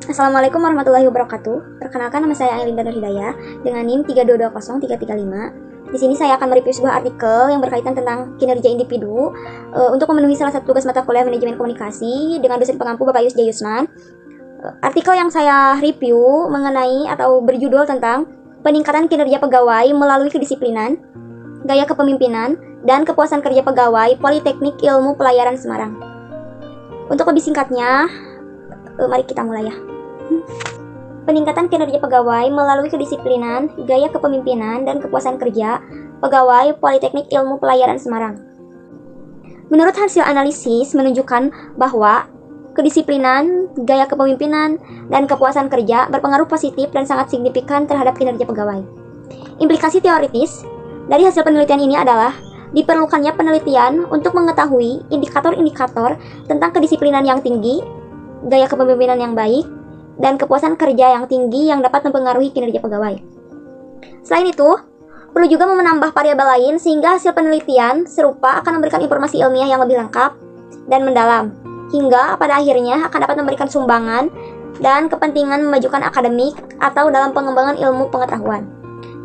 Assalamualaikum warahmatullahi wabarakatuh. Perkenalkan, nama saya Ailinda Nur Hidayah dengan NIM 3220335. Di sini saya akan mereview sebuah artikel yang berkaitan tentang kinerja individu untuk memenuhi salah satu tugas mata kuliah manajemen komunikasi dengan dosen pengampu Bapak Yus Jayusman. Artikel yang saya review mengenai atau berjudul tentang peningkatan kinerja pegawai melalui kedisiplinan, gaya kepemimpinan, dan kepuasan kerja pegawai Politeknik Ilmu Pelayaran Semarang. Untuk lebih singkatnya, mari kita mulai ya. Peningkatan kinerja pegawai melalui kedisiplinan, gaya kepemimpinan, dan kepuasan kerja pegawai Politeknik Ilmu Pelayaran Semarang. Menurut hasil analisis menunjukkan bahwa kedisiplinan, gaya kepemimpinan, dan kepuasan kerja berpengaruh positif dan sangat signifikan terhadap kinerja pegawai. Implikasi teoritis dari hasil penelitian ini adalah diperlukannya penelitian untuk mengetahui indikator-indikator tentang kedisiplinan yang tinggi, gaya kepemimpinan yang baik, dan kepuasan kerja yang tinggi yang dapat mempengaruhi kinerja pegawai. Selain itu, perlu juga menambah variabel lain sehingga hasil penelitian serupa akan memberikan informasi ilmiah yang lebih lengkap dan mendalam, hingga pada akhirnya akan dapat memberikan sumbangan dan kepentingan memajukan akademik atau dalam pengembangan ilmu pengetahuan.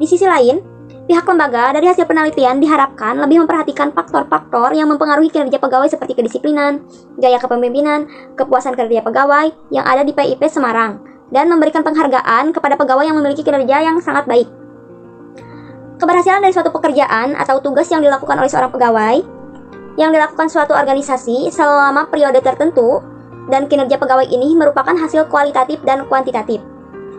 Di sisi lain, pihak lembaga dari hasil penelitian diharapkan lebih memperhatikan faktor-faktor yang mempengaruhi kinerja pegawai seperti kedisiplinan, gaya kepemimpinan, kepuasan kerja pegawai yang ada di PIP Semarang, dan memberikan penghargaan kepada pegawai yang memiliki kinerja yang sangat baik. Keberhasilan dari suatu pekerjaan atau tugas yang dilakukan oleh seorang pegawai yang dilakukan suatu organisasi selama periode tertentu, dan kinerja pegawai ini merupakan hasil kualitatif dan kuantitatif.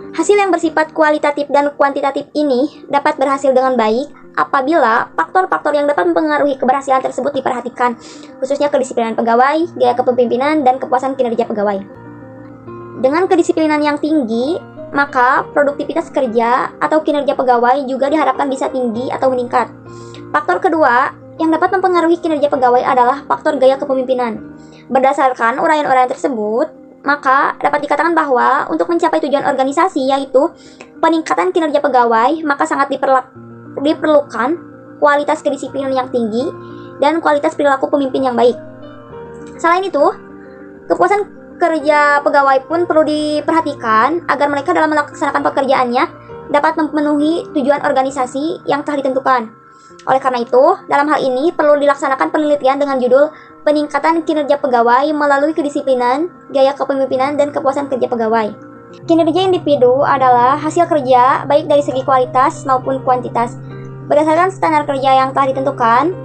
Hasil yang bersifat kualitatif dan kuantitatif ini dapat berhasil dengan baik apabila faktor-faktor yang dapat mempengaruhi keberhasilan tersebut diperhatikan, khususnya kedisiplinan pegawai, gaya kepemimpinan, dan kepuasan kinerja pegawai. Dengan kedisiplinan yang tinggi, maka produktivitas kerja atau kinerja pegawai juga diharapkan bisa tinggi atau meningkat. Faktor kedua yang dapat mempengaruhi kinerja pegawai adalah faktor gaya kepemimpinan. Berdasarkan uraian-uraian tersebut, maka dapat dikatakan bahwa untuk mencapai tujuan organisasi yaitu peningkatan kinerja pegawai, maka sangat diperlukan kualitas kedisiplinan yang tinggi dan kualitas perilaku pemimpin yang baik. Selain itu, kepuasan kerja pegawai pun perlu diperhatikan agar mereka dalam melaksanakan pekerjaannya dapat memenuhi tujuan organisasi yang telah ditentukan. Oleh karena itu, dalam hal ini perlu dilaksanakan penelitian dengan judul peningkatan kinerja pegawai melalui kedisiplinan, gaya kepemimpinan, dan kepuasan kerja pegawai. Kinerja individu adalah hasil kerja baik dari segi kualitas maupun kuantitas berdasarkan standar kerja yang telah ditentukan.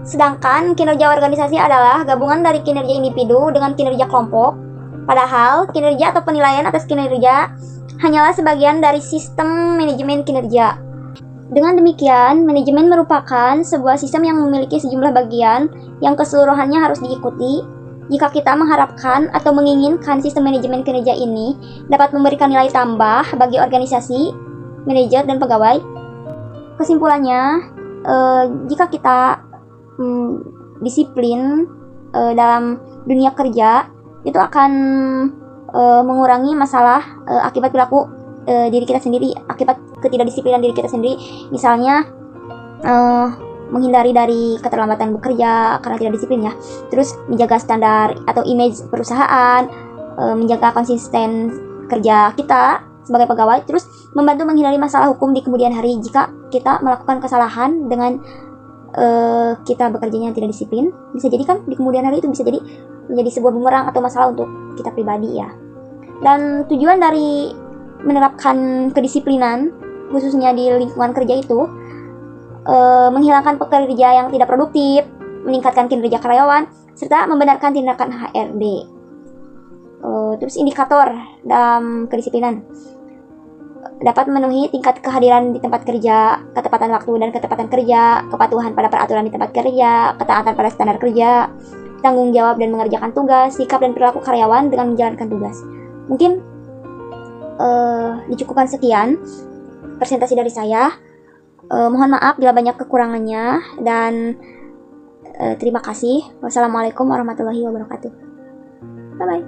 Sedangkan kinerja organisasi adalah gabungan dari kinerja individu dengan kinerja kelompok. Padahal kinerja atau penilaian atas kinerja hanyalah sebagian dari sistem manajemen kinerja. Dengan demikian, manajemen merupakan sebuah sistem yang memiliki sejumlah bagian yang keseluruhannya harus diikuti. Jika kita mengharapkan atau menginginkan sistem manajemen kinerja ini dapat memberikan nilai tambah bagi organisasi, manajer, dan pegawai. Kesimpulannya, jika kita disiplin dalam dunia kerja, itu akan mengurangi masalah akibat perilaku diri kita sendiri, akibat ketidakdisiplinan diri kita sendiri. Misalnya menghindari dari keterlambatan bekerja karena tidak disiplin ya. Terus menjaga standar atau image perusahaan, menjaga konsisten kerja kita sebagai pegawai, terus membantu menghindari masalah hukum di kemudian hari jika kita melakukan kesalahan dengan kita bekerjanya tidak disiplin. Bisa jadi kan di kemudian hari itu bisa jadi menjadi sebuah bumerang atau masalah untuk kita pribadi ya. Dan tujuan dari menerapkan kedisiplinan khususnya di lingkungan kerja itu menghilangkan pekerja yang tidak produktif, meningkatkan kinerja karyawan, serta membenarkan tindakan HRD. Terus indikator dalam kedisiplinan dapat memenuhi tingkat kehadiran di tempat kerja, ketepatan waktu dan ketepatan kerja, kepatuhan pada peraturan di tempat kerja, ketaatan pada standar kerja, tanggung jawab dan mengerjakan tugas, sikap dan perilaku karyawan dengan menjalankan tugas. Mungkin dicukupkan sekian presentasi dari saya. Mohon maaf bila banyak kekurangannya dan terima kasih. Wassalamualaikum warahmatullahi wabarakatuh. Bye bye.